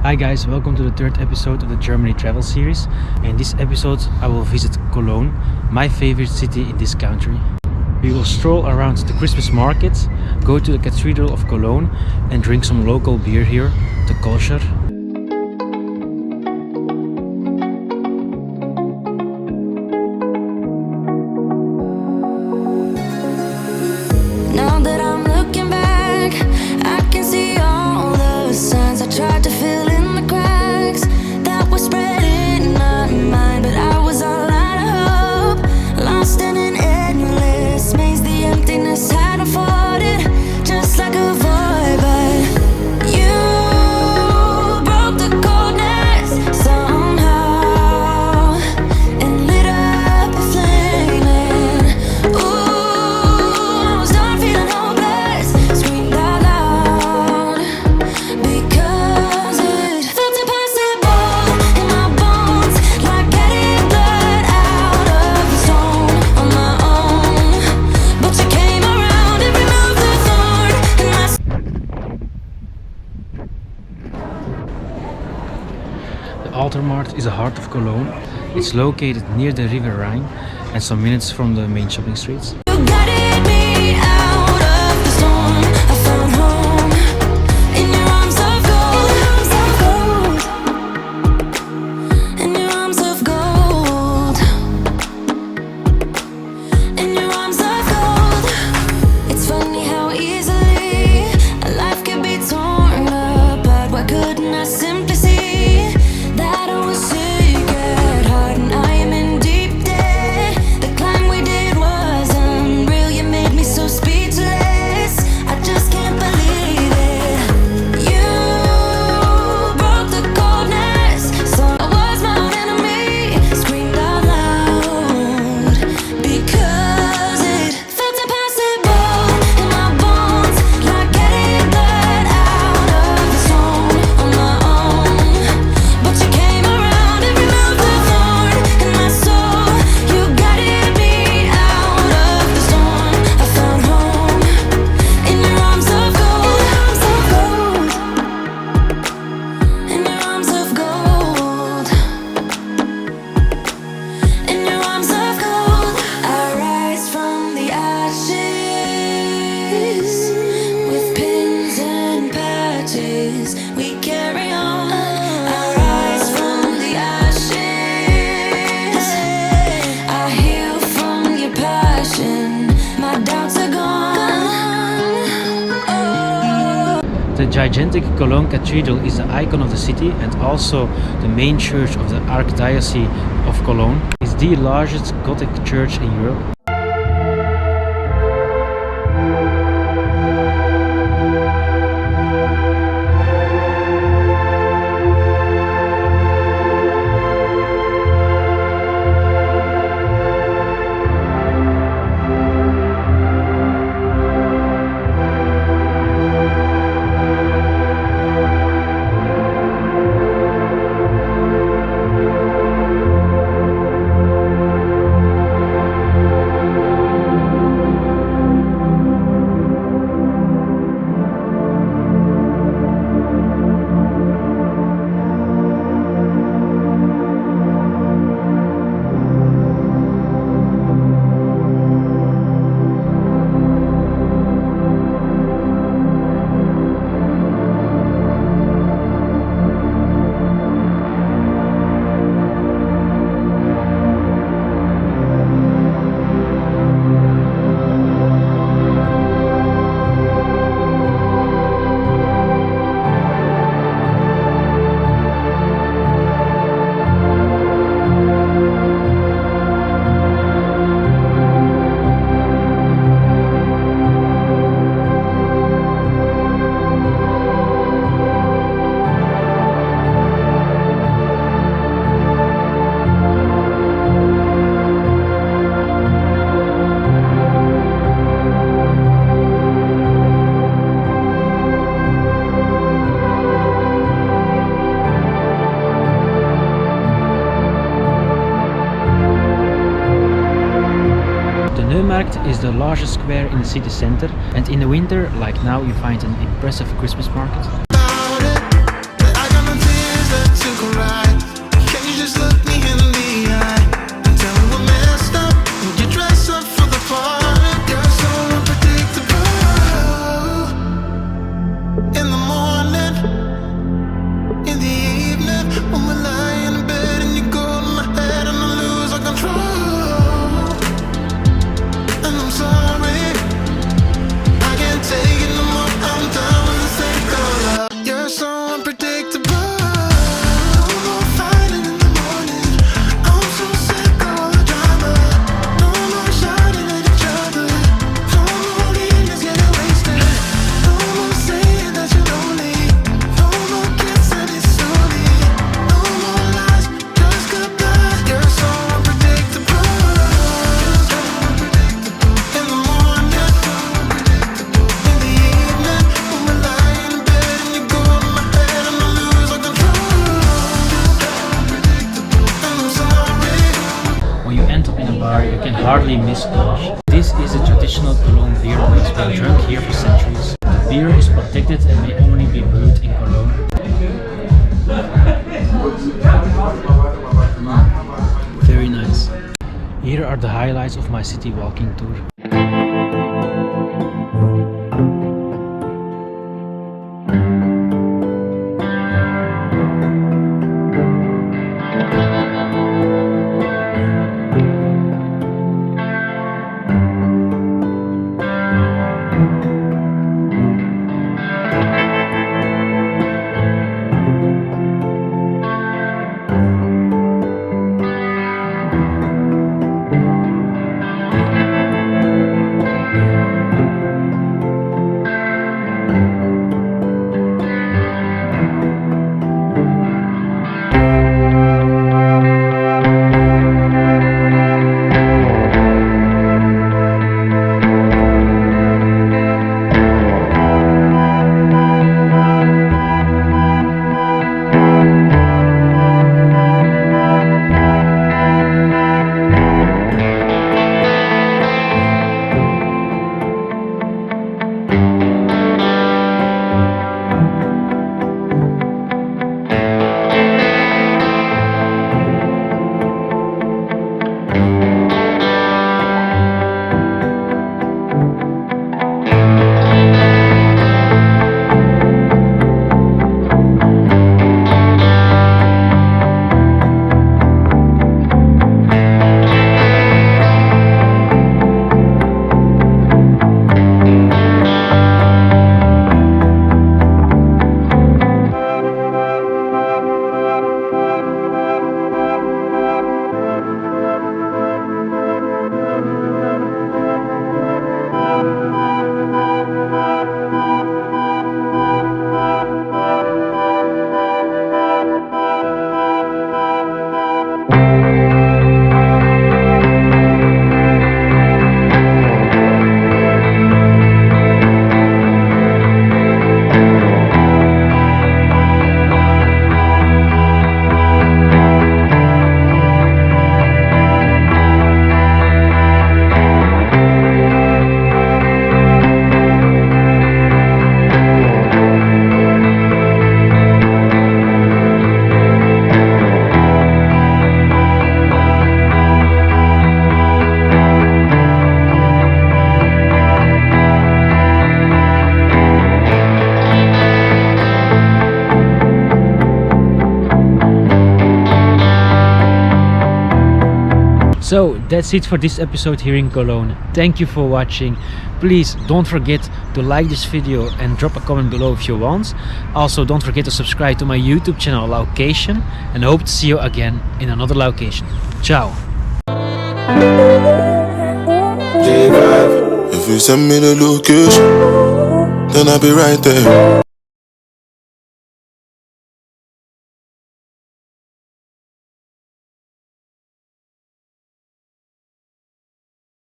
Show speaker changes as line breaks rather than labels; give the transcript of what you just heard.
Hi guys, welcome to the third episode of the Germany travel series. In this episode I will visit Cologne, my favorite city in this country. We will stroll around the Christmas market, go to the Cathedral of Cologne and drink some local beer here, the kosher.
Now that I'm looking back, I can see all the signs I tried to fill in the cracks that were spread in my mind, but I was all out of hope, lost in an endless maze. The emptiness had unfolded just like a void, but you broke the coldness somehow and lit up a flame. And ooh, I was done feeling hopeless, screamed out loud because it felt impossible in my bones, like getting blood out of the stone on my own. But you came around and removed the thorn in my
The Altarmarkt is the heart of Cologne. It's located near the River Rhine and some minutes from the main shopping streets.
You guided me out of the storm. I found home in your arms of gold, in your arms of gold, in your arms of gold. It's funny how easily a life can be torn apart. Why couldn't I simply see that I was sick at heart and I am in deep debt? The climb we did was unreal. You made me so speechless. I just can't believe it. You broke the coldness, so I was my own enemy. Screamed out loud because it felt impossible in my bones, like getting blood out of the stone on my own. But you came around and removed the thorn in my soul. You guided me out of the storm. I found home in your arms of gold, in your arms of gold, in your arms of gold. I rise from the ashes with pins and patches. We carry on. I rise from the ashes. I heal from your passion. My doubts are gone. Oh.
The gigantic Cologne Cathedral is the icon of the city and also the main church of the Archdiocese of Cologne. It's the largest Gothic church in Europe. Markt is the largest square in the city center, and in the winter, like now, you find an impressive Christmas market.
About it, but I got my feelings. took a ride. Can you just look me in the eye and tell me what messed up? Would you dress up for the part? You're so unpredictable. In the morning, in the evening, when we lie in bed and you go to my head and I lose all control. And I'm sorry, I can't take it no more. I'm done with the same color. You're so unpredictable. No more fighting in the morning. I'm so sick of all the drama. No more shouting at each other. No more evenings getting wasted. No more saying that you're lonely. No more kissing it slowly. No more lies, just goodbye. You're so unpredictable. In the morning, in the evening, when we lie in bed and you go to my head and I lose all control. And I'm sorry.
When you end up in a bar, you can hardly miss Kolsch. This is a traditional Cologne beer that has been drunk here for centuries. The beer is protected and may only be brewed in Cologne. Very nice. Here are the highlights of my city walking tour. So that's it for this episode here in Cologne. Thank you for watching. Please don't forget to like this video and drop a comment below if you want. Also don't forget to subscribe to my YouTube channel Location, and I hope to see you again in another location. Ciao!
If you send me the location, then I'll be right there.